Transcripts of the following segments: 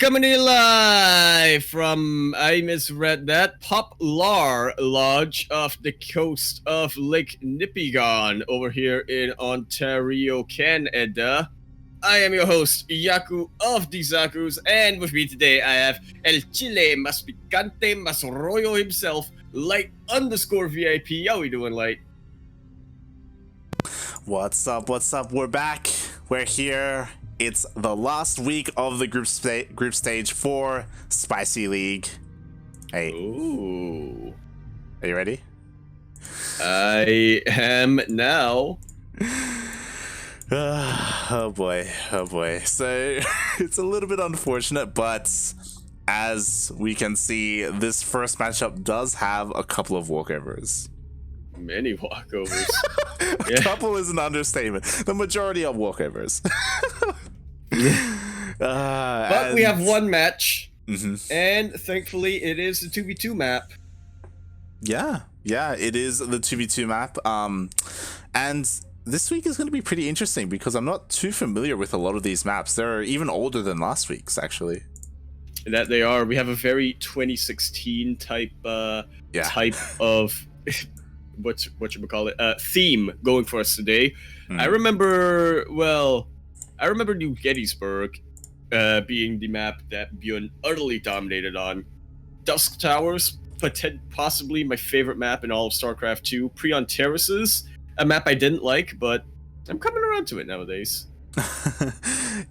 Coming in live from, I misread that, Poplar Lodge off the coast of Lake Nipigon over here in Ontario, Canada. I am your host, Yaku of Ducklings, and with me today I have El Chile Mas Picante Mas Royo himself, Light_VIP. How we doing, Light? What's up? What's up? We're back. We're here. It's the last week of the group stage for Spicy League. Hey. Ooh. Are you ready? I am now. Oh boy. Oh boy. So it's a little bit unfortunate, but as we can see, this first matchup does have a couple of walkovers. Many walkovers. A couple is an understatement. The majority are walkovers. But we have one match, and thankfully it is the 2v2 map. Yeah, it is the 2v2 map. And this week is going to be pretty interesting because I'm not too familiar with a lot of these maps. They're even older than last week's, actually. That they are. We have a very 2016 type of theme going for us today. I remember New Gettysburg being the map that Bjorn utterly dominated on. Dusk Towers, possibly my favorite map in all of StarCraft 2. Preon Terraces, a map I didn't like, but I'm coming around to it nowadays.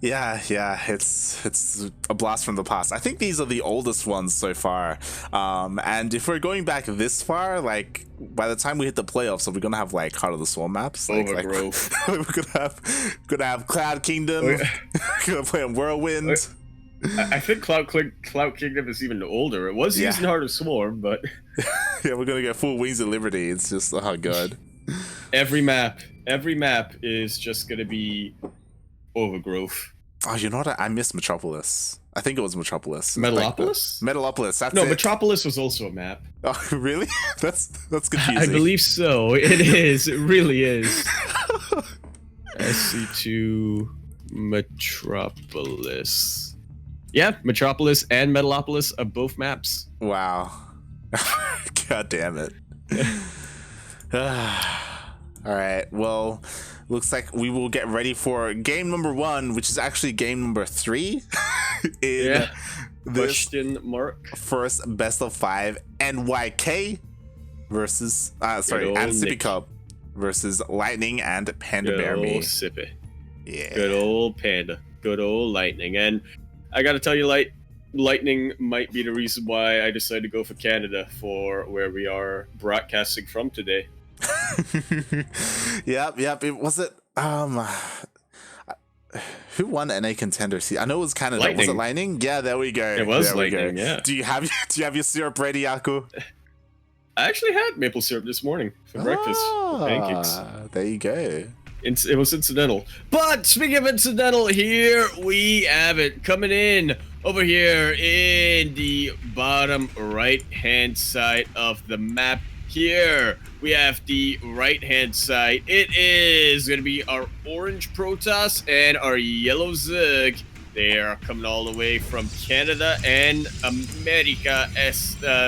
yeah, it's a blast from the past. I think these are the oldest ones so far. And if we're going back this far, like by the time we hit the playoffs, are we gonna have like Heart of the Swarm maps? Overgrowth. We're gonna have Cloud Kingdom. We're gonna play on Whirlwind. I think Cloud Kingdom is even older. It was using Heart of Swarm, but yeah, we're gonna get full Wings of Liberty. It's just oh god. Every map is just gonna be Overgrowth. Oh, you know what? I missed Metropolis. I think it was Metropolis. Metalopolis? Metalopolis, that's no, it. Metropolis was also a map. Oh, really? That's confusing. I believe so. It is. It really is. SC2 Metropolis. Yeah, Metropolis and Metalopolis are both maps. Wow. God damn it. Alright, well, looks like we will get ready for game number 1, which is actually game number 3 in this first best of 5 NYK versus and Sippy Cup versus Lightning and Panda BearMe. Sippy. Yeah. Good old Panda. Good old Lightning. And I gotta tell you, Lightning might be the reason why I decided to go for Canada for where we are broadcasting from today. Yep. Was it who won NA Contender? I know it was Canada. Lightning. Was it Lightning? Yeah, there we go. It was Lightning. Yeah. Do you have your syrup ready, Yaku? I actually had maple syrup this morning for breakfast. For pancakes. There you go. It was incidental. But speaking of incidental, here we have it coming in over here in the bottom right-hand side of the map. Here we have the right-hand side. It is going to be our orange Protoss and our yellow Zerg. They are coming all the way from Canada and America,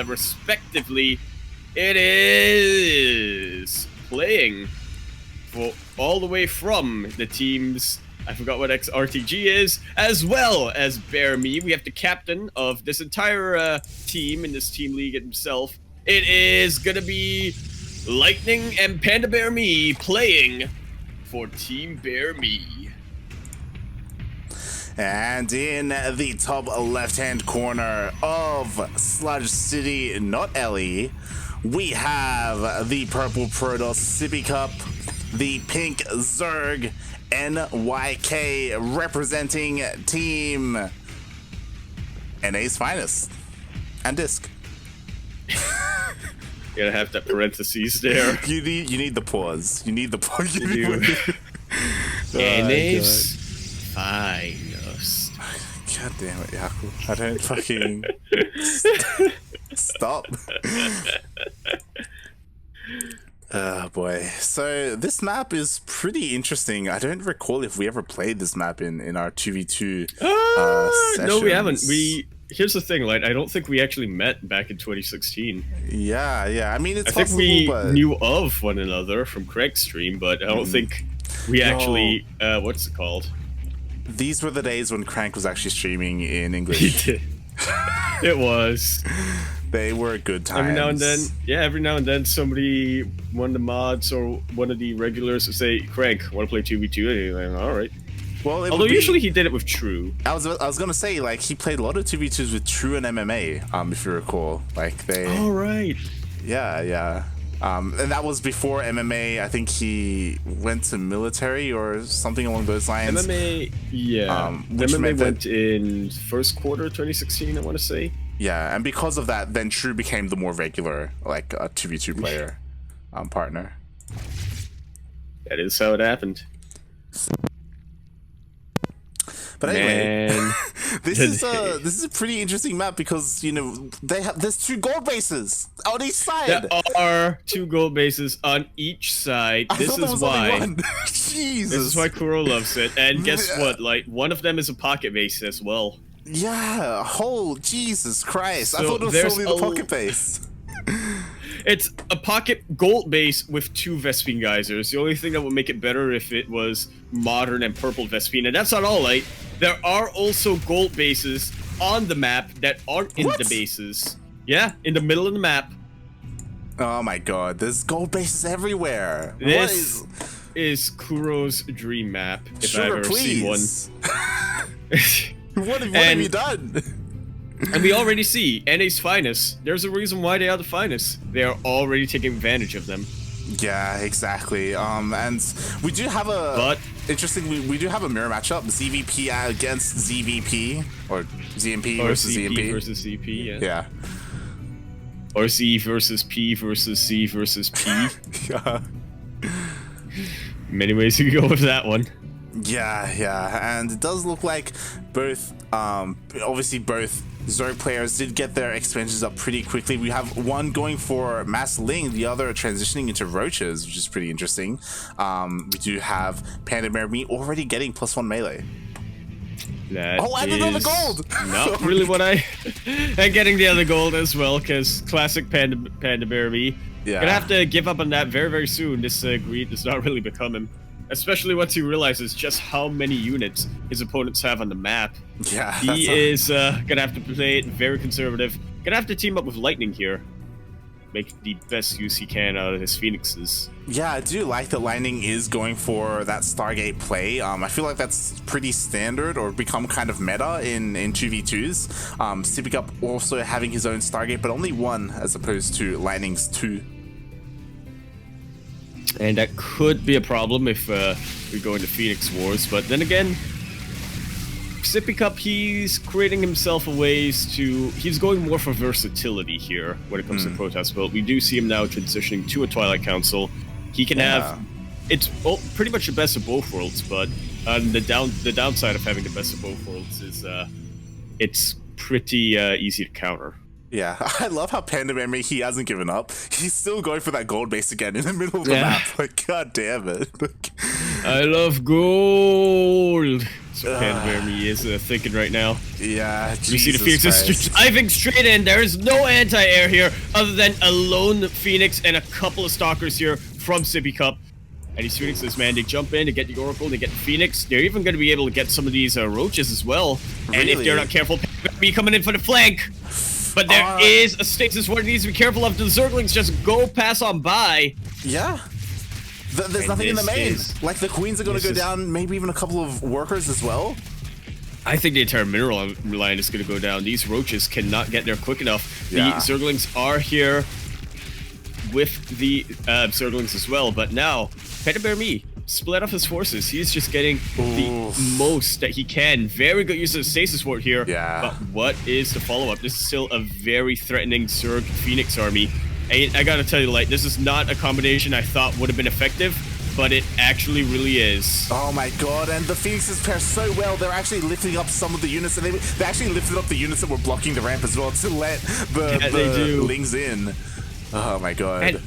respectively. It is playing for all the way from the teams. I forgot what XRTG is, as well as BearMe. We have the captain of this entire team in this team league himself. It is gonna be Lightning and Panda BearMe playing for Team BearMe. And in the top left-hand corner of Sludge City, not Ellie, we have the purple Protoss Sippy Cup, the pink Zerg, NYK representing Team NA's finest, and DisK. You gotta have that parentheses there. You need the pause. You need the pause. NA's finest. God damn it, Yaku. I don't fucking stop. Oh boy. So this map is pretty interesting. I don't recall if we ever played this map in our 2v2 sessions. No, we haven't. Here's the thing, like, I don't think we actually met back in 2016. Yeah. I mean, it's I possible, think we but... knew of one another from Craig's stream, but I don't think we actually, what's it called? These were the days when Crank was actually streaming in English. It was. They were good times. Every now and then somebody, one of the mods or one of the regulars would say, Crank, want to play 2v2? And you're like, all right. Well, although usually he did it with True. I was gonna say, like, he played a lot of 2v2s with True and MMA, if you recall. Like, they... Oh, right. Yeah. And that was before MMA. I think he went to military or something along those lines. MMA, yeah. MMA went in first quarter 2016, I want to say. Yeah, and because of that, then True became the more regular, like, 2v2 player partner. That is how it happened. But anyway, this is a pretty interesting map because, you know, there's 2 gold bases on each side. There are 2 gold bases on each side. This is why. Jesus. This is why Kuro loves it. And guess what? Like, one of them is a pocket base as well. Yeah. Oh, Jesus Christ! So I thought it was solely the pocket base. It's a pocket gold base with 2 Vespene geysers. The only thing that would make it better if it was modern and purple Vespene. And that's not all, right? There are also gold bases on the map that aren't in the bases. Yeah, in the middle of the map. Oh my god, there's gold bases everywhere. This is Kuro's dream map, if I've ever seen one. What have you done? And we already see NA's finest. There's a reason why they are the finest. They are already taking advantage of them. Yeah, exactly. And we do have we do have a mirror matchup: ZVP against ZVP, or ZMP versus ZMP versus ZP. Yeah. Yeah. Or Z versus P versus C versus P. Yeah. Many ways you can go with that one. Yeah, and it does look like both, obviously both Zerg players did get their expansions up pretty quickly. We have one going for Mass Ling, the other transitioning into Roaches, which is pretty interesting. We do have Panda BearMe already getting +1 melee. And another gold! Not really what and getting the other gold as well, because classic Panda BearMe. Yeah. Gonna have to give up on that very, very soon. This greed does not really become him. Especially once he realizes just how many units his opponents have on the map. Yeah, he is gonna have to play it very conservative. Gonna have to team up with Lightning here. Make the best use he can out of his Phoenixes. Yeah, I do like that Lightning is going for that Stargate play. I feel like that's pretty standard or become kind of meta in 2v2s. Sipping up also having his own Stargate, but only 1 as opposed to Lightning's 2. And that could be a problem if we go into Phoenix Wars, but then again, Sippy Cup, he's creating himself a ways to... He's going more for versatility here when it comes to Protest build. We do see him now transitioning to a Twilight Council. He can have... It's pretty much the best of both worlds, but the downside of having the best of both worlds is it's pretty easy to counter. Yeah, I love how Panda BearMe, he hasn't given up. He's still going for that gold base again in the middle of the map. Like, god damn it. I love gold. So Panda BearMe is thinking right now. Yeah, you see the Phoenix diving straight in. There is no anti-air here other than a lone Phoenix and a couple of Stalkers here from Sippy Cup. And these Phoenixes, man, they jump in to get the Oracle, they get the Phoenix. They're even going to be able to get some of these Roaches as well. And if they're not careful, Panda BearMe coming in for the flank. But there is a stasis ward he needs to be careful of. The Zerglings just go pass on by. Yeah. There's nothing in the main. Like, the Queens are going to go down, maybe even a couple of workers as well. I think the entire mineral line is going to go down. These Roaches cannot get there quick enough. The Zerglings are here with the Zerglings as well. But now, Panda BearMe split up his forces. He's just getting the most that he can. Very good use of the stasis ward here. Yeah. But what is the follow-up? This is still a very threatening Zerg Phoenix army. I gotta tell you, like, this is not a combination I thought would have been effective, but it actually really is. Oh my god, and the Phoenixes pair so well. They're actually lifting up some of the units, and they actually lifted up the units that were blocking the ramp as well to let the Lings in. Oh my god.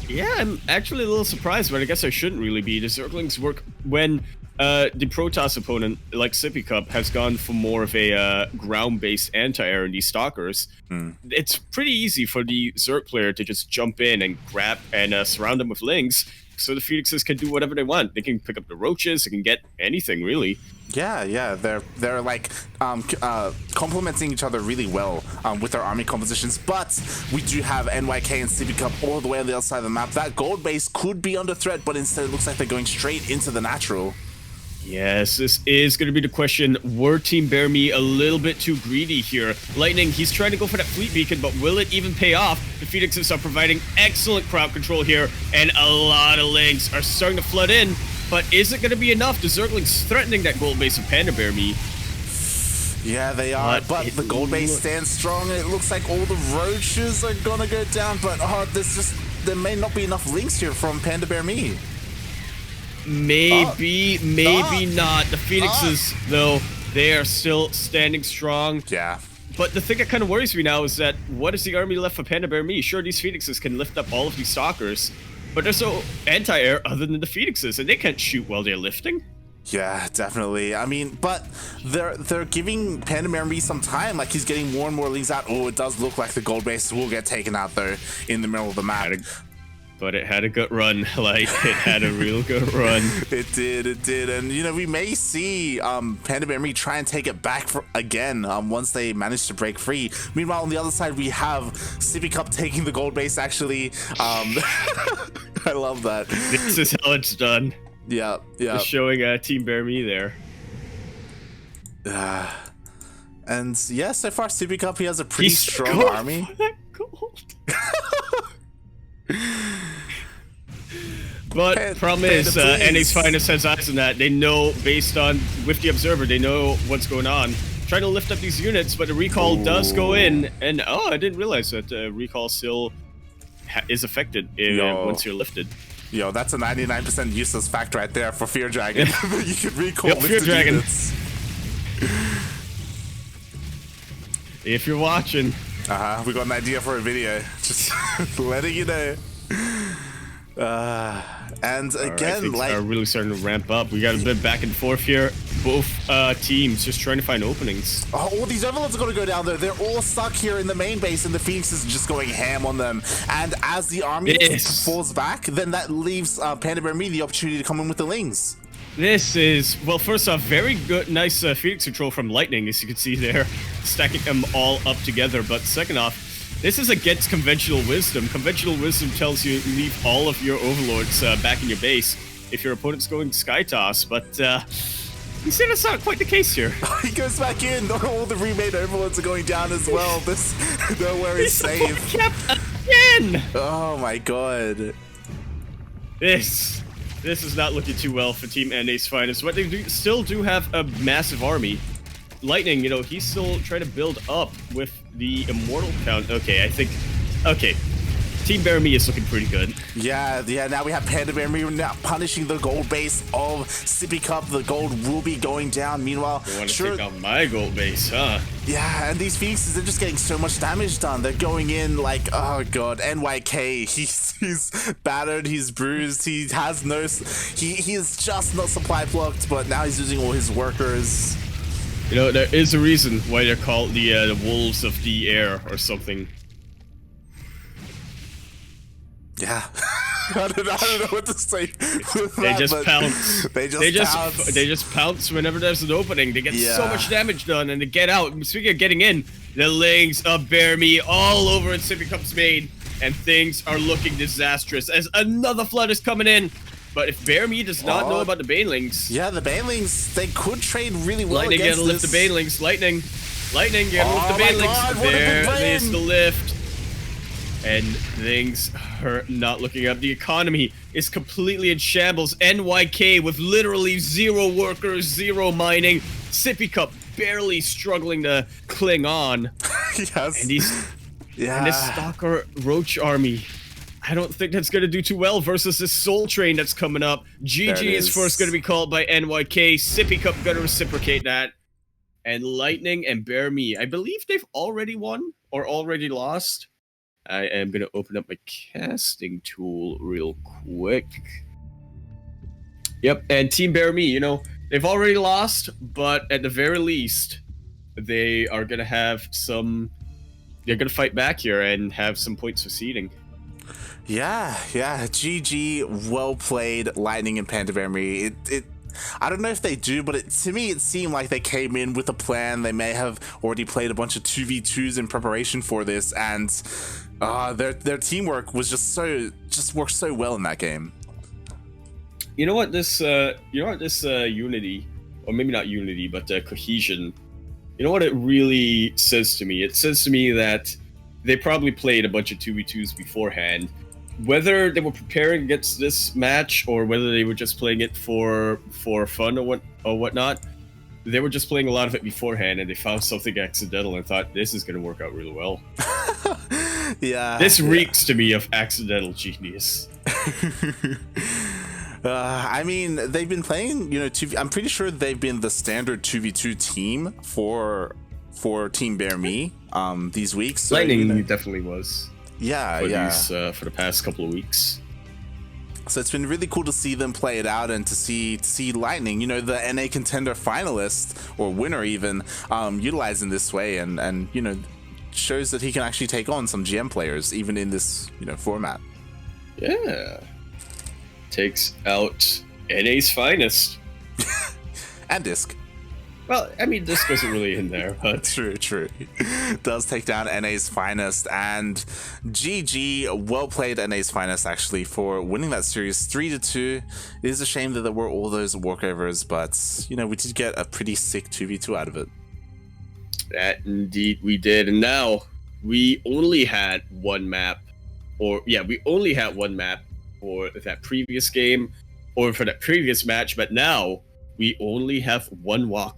Yeah, I'm actually a little surprised, but I guess I shouldn't really be. The Zerglings work when the Protoss opponent, like Sippy Cup, has gone for more of a ground-based anti-air in these Stalkers. It's pretty easy for the Zerg player to just jump in and grab and surround them with Lings, so the Phoenixes can do whatever they want. They can pick up the roaches, they can get anything, really. Yeah, they're like complementing each other really well with their army compositions. But we do have NYK and Sippy Cup all the way on the other side of the map. That gold base could be under threat, but instead it looks like they're going straight into the natural. Yes, this is going to be the question. Were Team BearMe a little bit too greedy here? Lightning, he's trying to go for that fleet beacon, but will it even pay off? The Phoenixes are providing excellent crowd control here, and a lot of Lings are starting to flood in. But is it going to be enough? The Zerglings threatening that gold base of Panda BearMe. Yeah, they are, but the gold base stands strong, and it looks like all the roaches are going to go down, but there may not be enough Lings here from Panda BearMe. Maybe not. The Phoenixes, though, they are still standing strong. Yeah. But the thing that kind of worries me now is that what is the army left for Panda BearMe? Sure, these Phoenixes can lift up all of these Stalkers, but they're so anti-air other than the Phoenixes, and they can't shoot while they're lifting. Yeah, definitely. I mean, but they're giving Panda BearMe some time. Like, he's getting more and more Lings out. Oh, it does look like the gold base will get taken out, though, in the middle of the map. But it had a good run, like, it had a real good run. It did, and, you know, we may see Panda BearMe try and take it back again once they manage to break free. Meanwhile, on the other side, we have Sippy Cup taking the gold base, actually. I love that. This is how it's done. Yeah. Just showing Team BearMe there. And, yeah, so far, Sippy Cup, he has a pretty strong army. That gold. But problem is, NA's Finest has eyes on that. They know, based on with the Observer, they know what's going on. Trying to lift up these units, but the recall does go in, and I didn't realize that recall still is affected once you're lifted. Yo, that's a 99% useless fact right there for Fear Dragon. You can recall Fear Dragon. Units. If you're watching. We got an idea for a video. Just letting you know. And again, like, are really starting to ramp up. We got a bit back and forth here. Both teams just trying to find openings. All these overlords are going to go down there. They're all stuck here in the main base, and the Phoenix is just going ham on them. And as the army falls back, then that leaves Panda BearMe the opportunity to come in with the Lings. This is, well, first off, very good, nice Phoenix control from Lightning, as you can see there, stacking them all up together. But second off, this is against conventional wisdom. Conventional wisdom tells you leave all of your overlords back in your base if your opponent's going Sky Toss, but you see that's not quite the case here. He goes back in. All the remade overlords are going down as well. Nowhere is safe. Kept again. Oh my god. This is not looking too well for Team NA's Finest, but they still do have a massive army. Lightning, you know, he's still trying to build up with the immortal count. Okay, Team BearMe is looking pretty good. Yeah, now we have Panda BearMe now punishing the gold base of Sippy Cup. The gold will be going down. Meanwhile, you want to take out my gold base, huh? Yeah, and these Phoenixes, they're just getting so much damage done. They're going in like, oh god, NYK, he's battered, he's bruised, he has no, he is just not supply blocked, but now he's losing all his workers. You know, there is a reason why they're called the wolves of the air or something. Yeah. I don't know what to say. They just pounce. They just pounce whenever there's an opening. They get so much damage done and they get out. Speaking of getting in, the Lings of BearMe all over in Sippy Cup's main, and things are looking disastrous as another flood is coming in. But if BearMe does not know about the Banelings... Yeah, the Banelings, they could trade really well Lightning against gotta lift the Banelings. Lightning, you gotta lift the Banelings. There's the lift. And things are not looking up. The economy is completely in shambles. NYK with literally 0 workers, 0 mining. Sippy Cup barely struggling to cling on. Yes. And and this Stalker Roach army, I don't think that's going to do too well versus this Soul Train that's coming up. GG is first going to be called by NYK. Sippy Cup going to reciprocate that. And Lightning and BearMe, I believe they've already won or already lost. I am going to open up my casting tool real quick. Yep, and Team BearMe, you know, they've already lost, but at the very least, they are going to have some... They're going to fight back here and have some points for seeding. Yeah. GG, well played, Lightning and Panda BearMe. I don't know if they do, but to me it seemed like they came in with a plan. They may have already played a bunch of 2v2s in preparation for this, and their teamwork was just worked so well in that game. You know what this unity, or maybe not unity, but cohesion. You know what it really says to me? It says to me that they probably played a bunch of 2v2s beforehand. Whether they were preparing against this match or whether they were just playing it for fun or whatnot, they were just playing a lot of it beforehand, and they found something accidental and thought, this is going to work out really well. Yeah. This reeks to me of accidental genius. I mean, they've been playing, you know, I'm pretty sure they've been the standard 2v2 team for Team BearMe these weeks. So, Lightning, you know, definitely was. Yeah, for the past couple of weeks. So it's been really cool to see them play it out and to see Lightning, you know, the NA contender finalist or winner even, utilizing this way and you know, shows that he can actually take on some GM players even in this, you know, format. Yeah. Takes out NA's finest. And DisK. Well, I mean, DisK wasn't really in there, but... True. Does take down NA's finest, and GG, well played NA's finest, actually, for winning that series 3-2. It is a shame that there were all those walkovers, but, you know, we did get a pretty sick 2v2 out of it. That indeed we did, and now we only had one map, we only had one map for that previous game, or for that previous match, but now we only have one walkover.